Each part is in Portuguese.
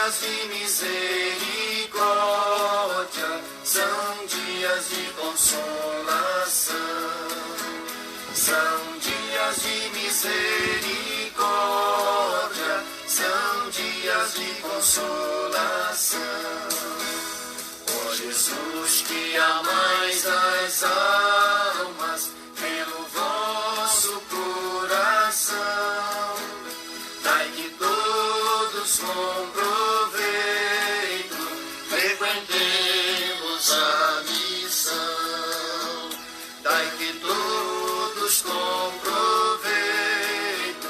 dias de misericórdia, são dias de consolação. São dias de misericórdia, são dias de consolação. Ó Jesus, que amais as almas pelo vosso coração, dai que todos com proveito frequentemos a missão. Dai que todos com proveito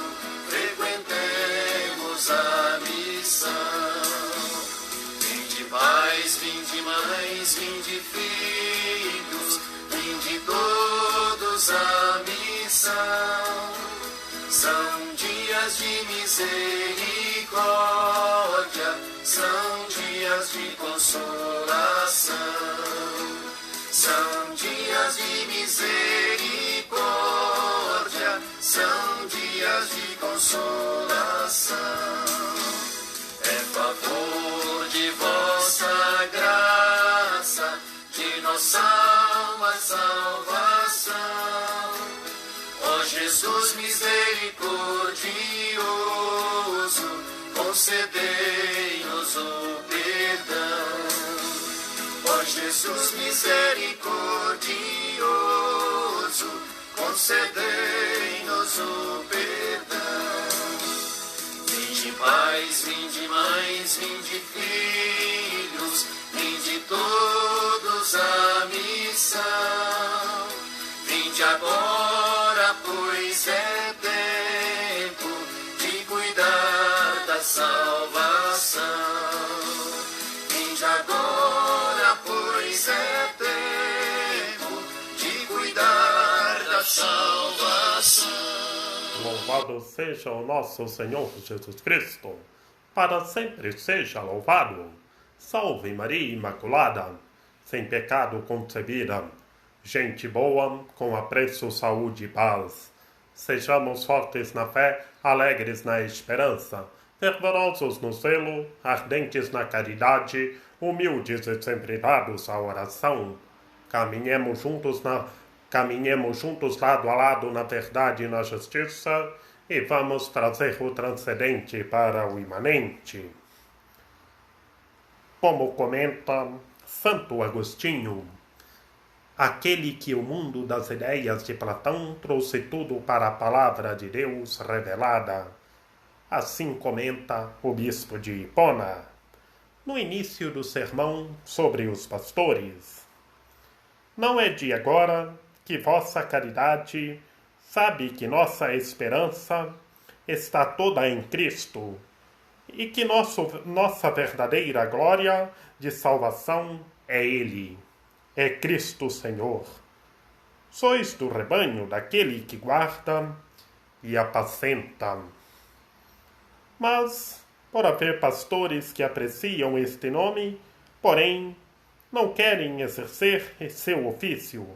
frequentemos a missão. Vinde pais, vinde mães, vinde filhos, vinde todos a missão. São dias de misericórdia, são dias de consolação. São dias de misericórdia, são dias de consolação. É favor de vossa graça, de nossa alma salvação. Ó Jesus misericordioso, concedei-nos o perdão. Ó Jesus misericordioso, concedei-nos o perdão. Vinde pais, vinde mães, vinde filhos, vinde todos a missão. Vinde agora, pois é tempo de cuidar da salvação. Vinde agora, pois é tempo de cuidar da salvação. Louvado seja o nosso Senhor Jesus Cristo, para sempre seja louvado. Salve Maria Imaculada, sem pecado concebida. Gente boa, com apreço, saúde e paz. Sejamos fortes na fé, alegres na esperança, fervorosos no zelo, ardentes na caridade, humildes e sempre dados à oração. Caminhemos juntos lado a lado na verdade e na justiça, e vamos trazer o transcendente para o imanente. Como comenta Santo Agostinho, aquele que o mundo das ideias de Platão trouxe tudo para a palavra de Deus revelada. Assim comenta o bispo de Hipona, no início do sermão sobre os pastores. Não é de agora que vossa caridade sabe que nossa esperança está toda em Cristo e que nossa verdadeira glória de salvação é Ele, é Cristo Senhor. Sois do rebanho daquele que guarda e apacenta. Mas, por haver pastores que apreciam este nome, porém, não querem exercer seu ofício,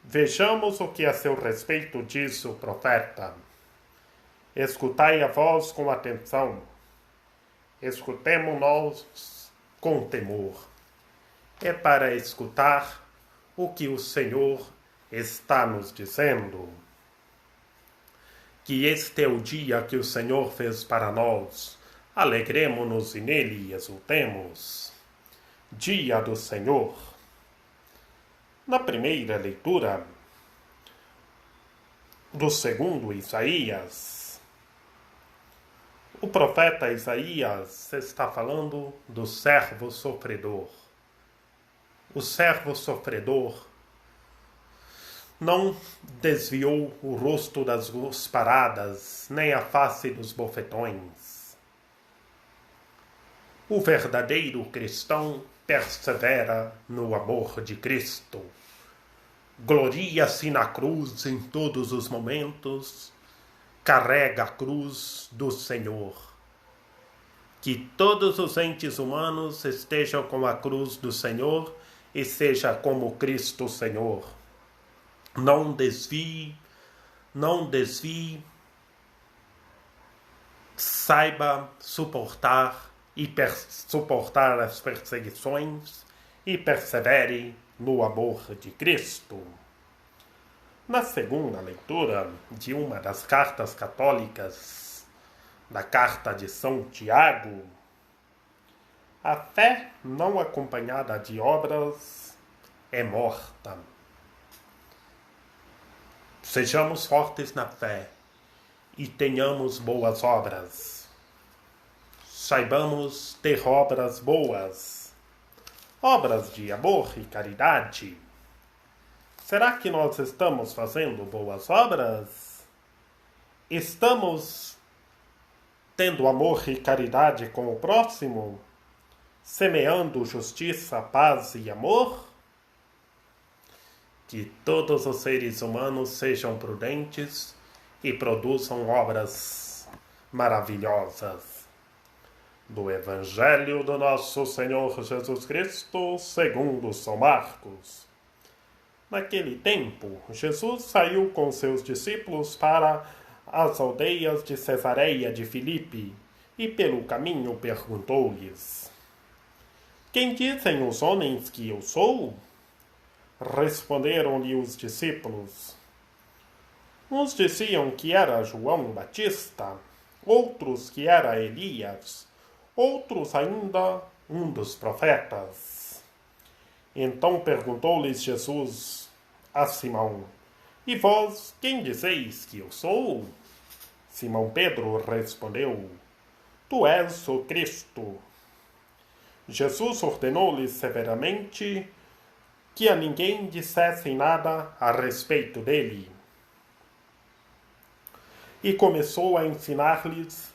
vejamos o que a seu respeito diz o profeta. Escutai a voz com atenção. Escutemo-nos com temor. É para escutar o que o Senhor está nos dizendo. Que este é o dia que o Senhor fez para nós. Alegremo-nos e nele exultemos. Dia do Senhor. Na primeira leitura do segundo Isaías, o profeta Isaías está falando do servo sofredor. O servo sofredor não desviou o rosto das cusparadas, nem a face dos bofetões. O verdadeiro cristão persevera no amor de Cristo. Gloria-se na cruz em todos os momentos, carrega a cruz do Senhor. Que todos os entes humanos estejam com a cruz do Senhor e seja como Cristo Senhor. Não desvie, saiba suportar e suportar as perseguições e persevere no amor de Cristo. Na segunda leitura de uma das cartas católicas, da carta de São Tiago, a fé não acompanhada de obras é morta. Sejamos fortes na fé e tenhamos boas obras. Saibamos ter obras boas, obras de amor e caridade. Será que nós estamos fazendo boas obras? Estamos tendo amor e caridade com o próximo? Semeando justiça, paz e amor? Que todos os seres humanos sejam prudentes e produzam obras maravilhosas. Do Evangelho do nosso Senhor Jesus Cristo, segundo São Marcos. Naquele tempo, Jesus saiu com seus discípulos para as aldeias de Cesareia de Filipe e pelo caminho perguntou-lhes: Quem dizem os homens que eu sou? Responderam-lhe os discípulos. Uns diziam que era João Batista, outros que era Elias, outros ainda um dos profetas. Então perguntou-lhes Jesus a Simão: E vós, quem dizeis que eu sou? Simão Pedro respondeu: Tu és o Cristo. Jesus ordenou-lhes severamente que a ninguém dissessem nada a respeito dele. E começou a ensinar-lhes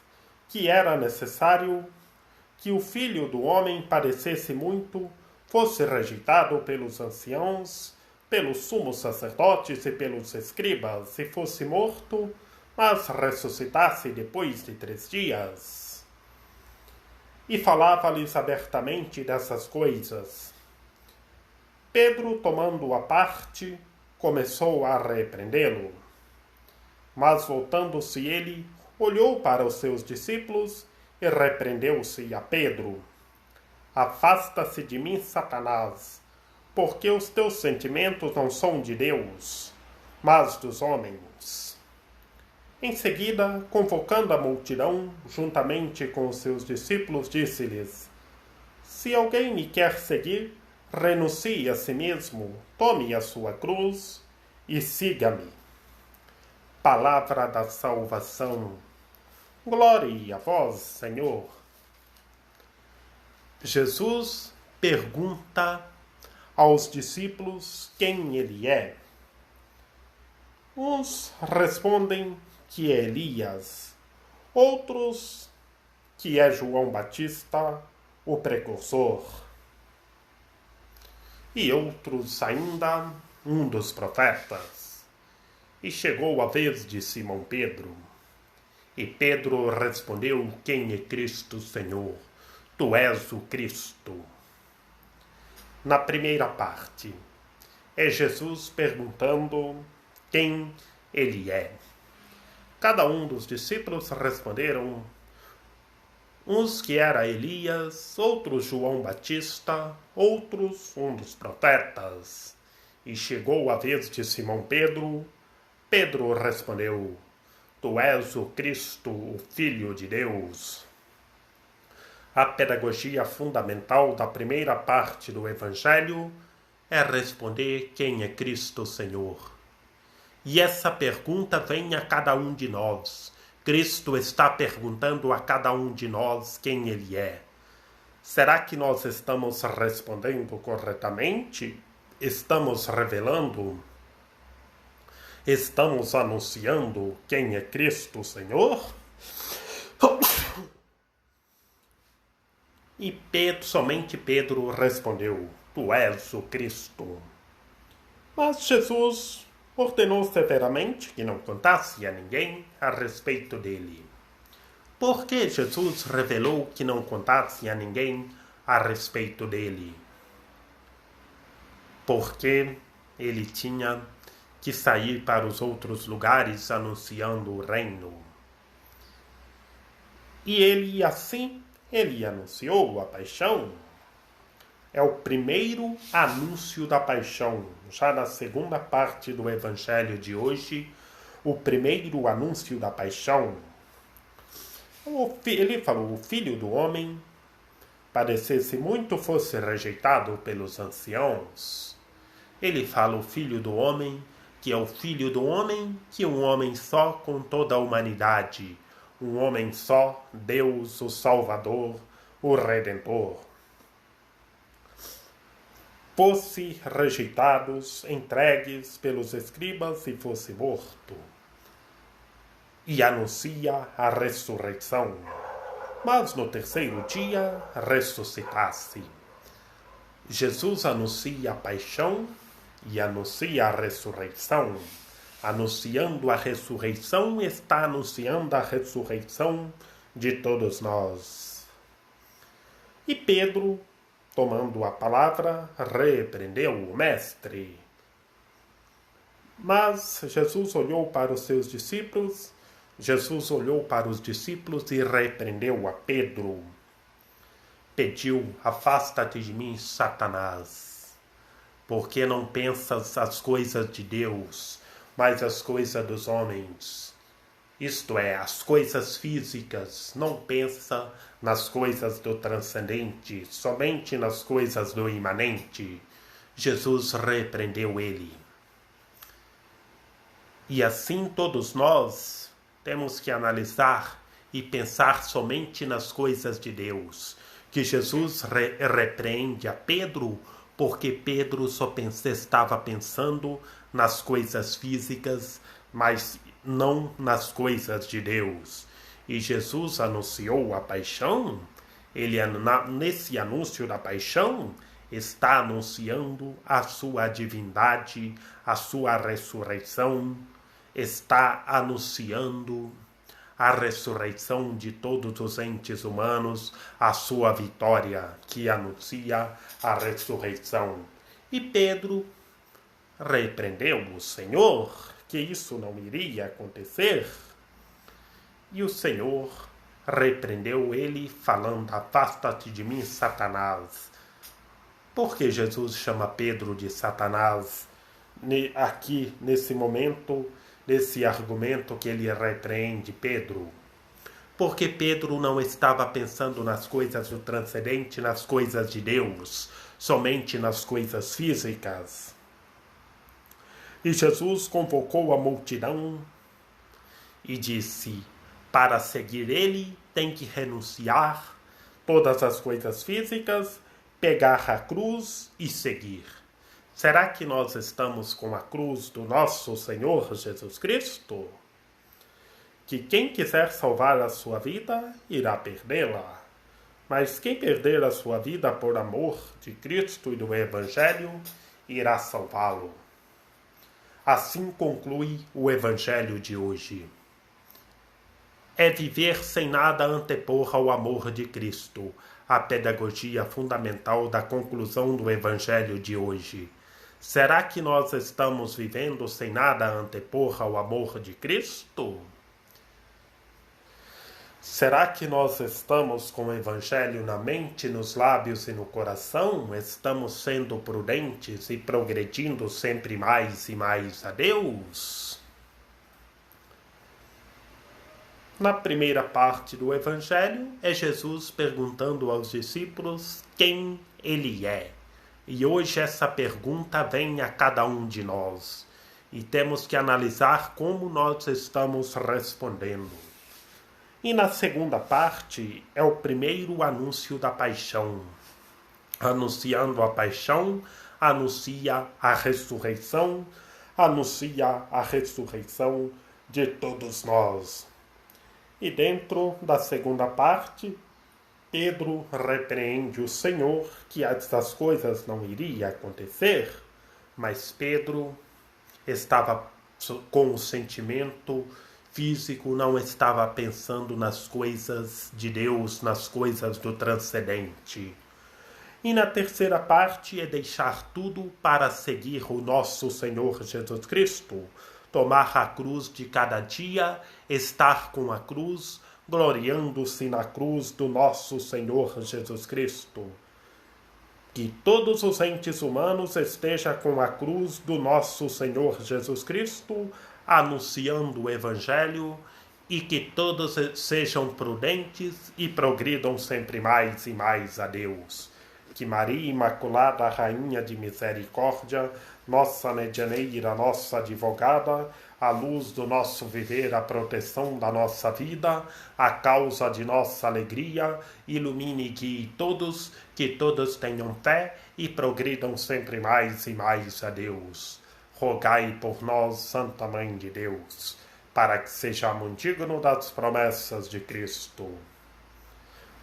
que era necessário que o Filho do Homem padecesse muito, fosse rejeitado pelos anciãos, pelos sumos sacerdotes e pelos escribas, e fosse morto, mas ressuscitasse depois de 3 dias. E falava-lhes abertamente dessas coisas. Pedro, tomando-o à parte, começou a repreendê-lo. Mas, voltando-se ele, olhou para os seus discípulos e repreendeu-se a Pedro: Afasta-se de mim, Satanás, porque os teus sentimentos não são de Deus, mas dos homens. Em seguida, convocando a multidão, juntamente com os seus discípulos, disse-lhes: Se alguém me quer seguir, renuncie a si mesmo, tome a sua cruz e siga-me. Palavra da salvação. Glória a vós, Senhor. Jesus pergunta aos discípulos quem ele é. Uns respondem que é Elias, outros que é João Batista, o precursor, e outros ainda um dos profetas. E chegou a vez de Simão Pedro. E Pedro respondeu: Quem é Cristo, Senhor? Tu és o Cristo. Na primeira parte, é Jesus perguntando quem ele é. Cada um dos discípulos responderam: uns que era Elias, outros João Batista, outros um dos profetas. E chegou a vez de Simão Pedro. Pedro respondeu: Tu és o Cristo, o Filho de Deus. A pedagogia fundamental da primeira parte do Evangelho é responder quem é Cristo Senhor. E essa pergunta vem a cada um de nós. Cristo está perguntando a cada um de nós quem Ele é. Será que nós estamos respondendo corretamente? Estamos revelando? Estamos anunciando quem é Cristo Senhor? E somente Pedro respondeu: Tu és o Cristo. Mas Jesus ordenou severamente que não contasse a ninguém a respeito dele. Por que Jesus revelou que não contasse a ninguém a respeito dele? Porque ele tinha que sair para os outros lugares anunciando o reino. E ele assim ele anunciou a paixão. É o primeiro anúncio da paixão. Já na segunda parte do Evangelho de hoje, o primeiro anúncio da paixão. Ele falou, o Filho do Homem padecesse muito, fosse rejeitado pelos anciãos. Ele fala o Filho do Homem, que é o Filho do Homem, que é um homem só com toda a humanidade. Um homem só, Deus, o Salvador, o Redentor. Fosse rejeitados, entregues pelos escribas e fosse morto. E anuncia a ressurreição. Mas no terceiro dia ressuscitasse. Jesus anuncia a paixão e anuncia a ressurreição. Anunciando a ressurreição, está anunciando a ressurreição de todos nós. E Pedro, tomando a palavra, repreendeu o mestre. Mas Jesus olhou para os seus discípulos, e repreendeu a Pedro. Pediu, afasta-te de mim, Satanás, porque não pensas as coisas de Deus, mas as coisas dos homens. Isto é, as coisas físicas. Não pensa nas coisas do transcendente, somente nas coisas do imanente. Jesus repreendeu ele. E assim todos nós temos que analisar e pensar somente nas coisas de Deus. Que Jesus repreende a Pedro, porque Pedro só estava pensando nas coisas físicas, mas não nas coisas de Deus. E Jesus anunciou a paixão. Ele, nesse anúncio da paixão, está anunciando a sua divindade, a sua ressurreição, está anunciando a ressurreição de todos os entes humanos, a sua vitória, que anuncia a ressurreição. E Pedro repreendeu o Senhor, que isso não iria acontecer. E o Senhor repreendeu ele, falando, afasta-te de mim, Satanás. Por que Jesus chama Pedro de Satanás? Aqui, nesse momento, nesse argumento que ele repreende Pedro. Porque Pedro não estava pensando nas coisas do transcendente, nas coisas de Deus, somente nas coisas físicas. E Jesus convocou a multidão e disse, para seguir ele tem que renunciar todas as coisas físicas, pegar a cruz e seguir. Será que nós estamos com a cruz do nosso Senhor Jesus Cristo? Que quem quiser salvar a sua vida, irá perdê-la. Mas quem perder a sua vida por amor de Cristo e do Evangelho, irá salvá-lo. Assim conclui o Evangelho de hoje. É viver sem nada antepor ao amor de Cristo, a pedagogia fundamental da conclusão do Evangelho de hoje. Será que nós estamos vivendo sem nada antepor ao amor de Cristo? Será que nós estamos com o Evangelho na mente, nos lábios e no coração? Estamos sendo prudentes e progredindo sempre mais e mais a Deus? Na primeira parte do Evangelho, é Jesus perguntando aos discípulos quem ele é. E hoje essa pergunta vem a cada um de nós. E temos que analisar como nós estamos respondendo. E na segunda parte é o primeiro anúncio da paixão. Anunciando a paixão, anuncia a ressurreição de todos nós. E dentro da segunda parte, Pedro repreende o Senhor, que essas coisas não iriam acontecer, mas Pedro estava com o sentimento físico, não estava pensando nas coisas de Deus, nas coisas do transcendente. E na terceira parte é deixar tudo para seguir o nosso Senhor Jesus Cristo, tomar a cruz de cada dia, estar com a cruz, gloriando-se na cruz do nosso Senhor Jesus Cristo. Que todos os entes humanos estejam com a cruz do nosso Senhor Jesus Cristo, anunciando o Evangelho, e que todos sejam prudentes e progridam sempre mais e mais a Deus. Que Maria Imaculada, Rainha de Misericórdia, nossa medianeira, nossa advogada, a luz do nosso viver, a proteção da nossa vida, a causa de nossa alegria, ilumine e guie todos, que todos tenham fé e progridam sempre mais e mais a Deus. Rogai por nós, Santa Mãe de Deus, para que sejamos dignos das promessas de Cristo.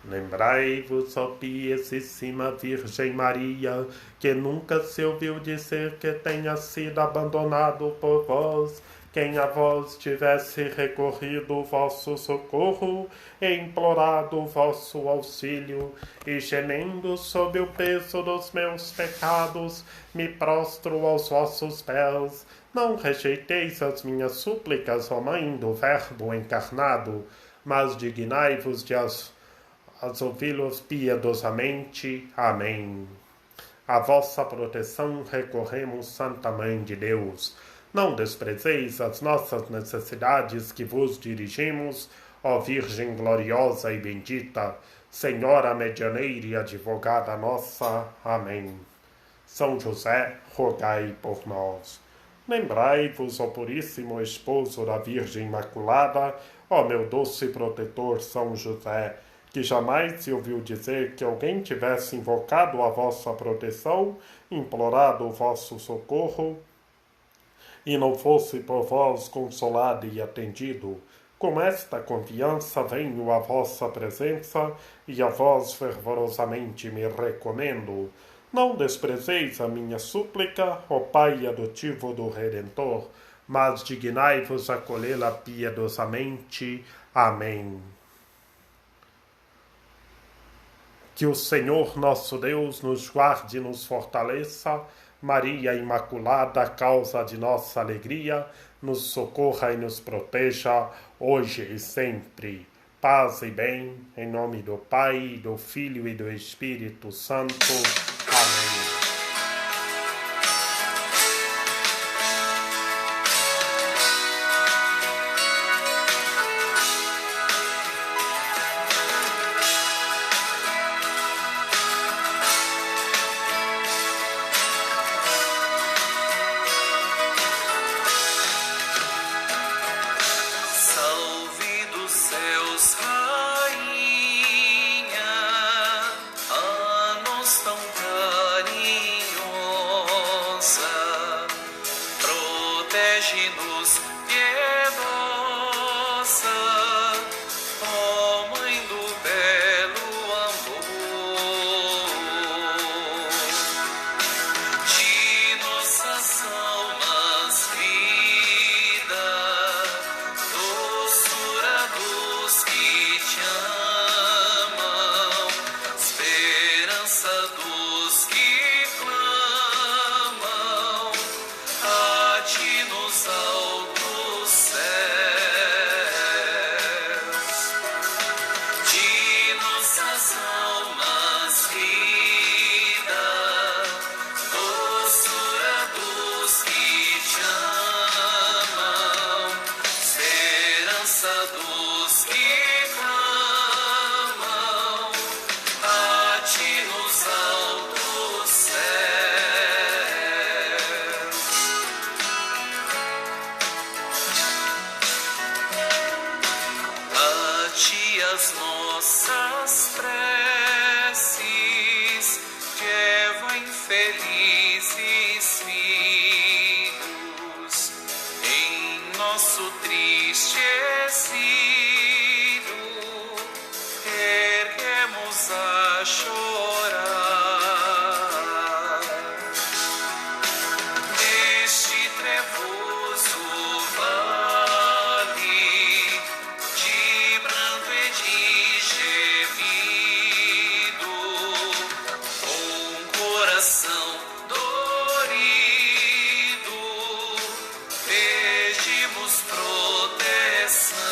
Lembrai-vos, ó piedosíssima Virgem Maria, que nunca se ouviu dizer que tenha sido abandonado por vós, quem a vós tivesse recorrido o vosso socorro e implorado o vosso auxílio, e gemendo sob o peso dos meus pecados, me prostro aos vossos pés. Não rejeiteis as minhas súplicas, ó Mãe do Verbo encarnado, mas dignai-vos de as ouvi-los piedosamente. Amém. A vossa proteção recorremos, Santa Mãe de Deus. Não desprezeis as nossas necessidades que vos dirigimos, ó Virgem gloriosa e bendita, Senhora medianeira e advogada nossa. Amém. São José, rogai por nós. Lembrai-vos, ó puríssimo esposo da Virgem Imaculada, ó meu doce protetor São José, que jamais se ouviu dizer que alguém tivesse invocado a vossa proteção, implorado o vosso socorro, e não fosse por vós consolado e atendido. Com esta confiança venho à vossa presença, e a vós fervorosamente me recomendo. Não desprezeis a minha súplica, ó Pai adotivo do Redentor, mas dignai-vos acolhê-la piedosamente. Amém. Que o Senhor nosso Deus nos guarde e nos fortaleça. Maria Imaculada, causa de nossa alegria, nos socorra e nos proteja, hoje e sempre. Paz e bem, em nome do Pai, do Filho e do Espírito Santo. Amém. Protege-nos, piedosa, ó Mãe do belo amor, de nossas almas vida, doçura dos que te amam, esperança dos que clamam a ti nos altos céus, de nossas almas vida, doçura dos que te amam, esperança dos que clamam a ti nos altos céus. A ti as nossas preces levam infelizes filhos em nosso triste exílio, erguemos a chorar neste trevoso vale de pranto e de gemido, com coração dorido, pedimos proteção.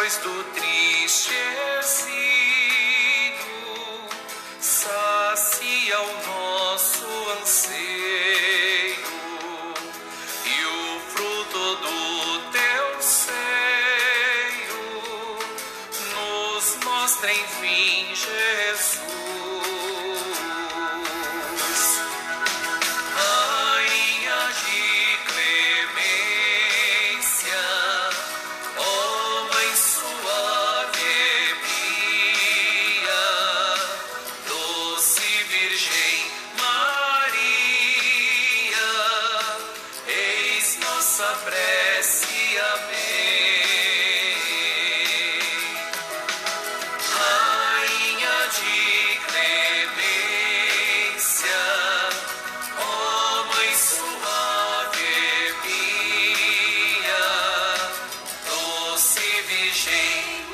luz do triste exílio, sacia o nosso anseio, e o fruto do teu seio nos mostra enfim Jesus. Rainha de clemência, ó Mãe suave e pia, doce Virgem Maria, eis nossa prece, amém. Rainha de clemência, ó Mãe suave e pia, doce Virgem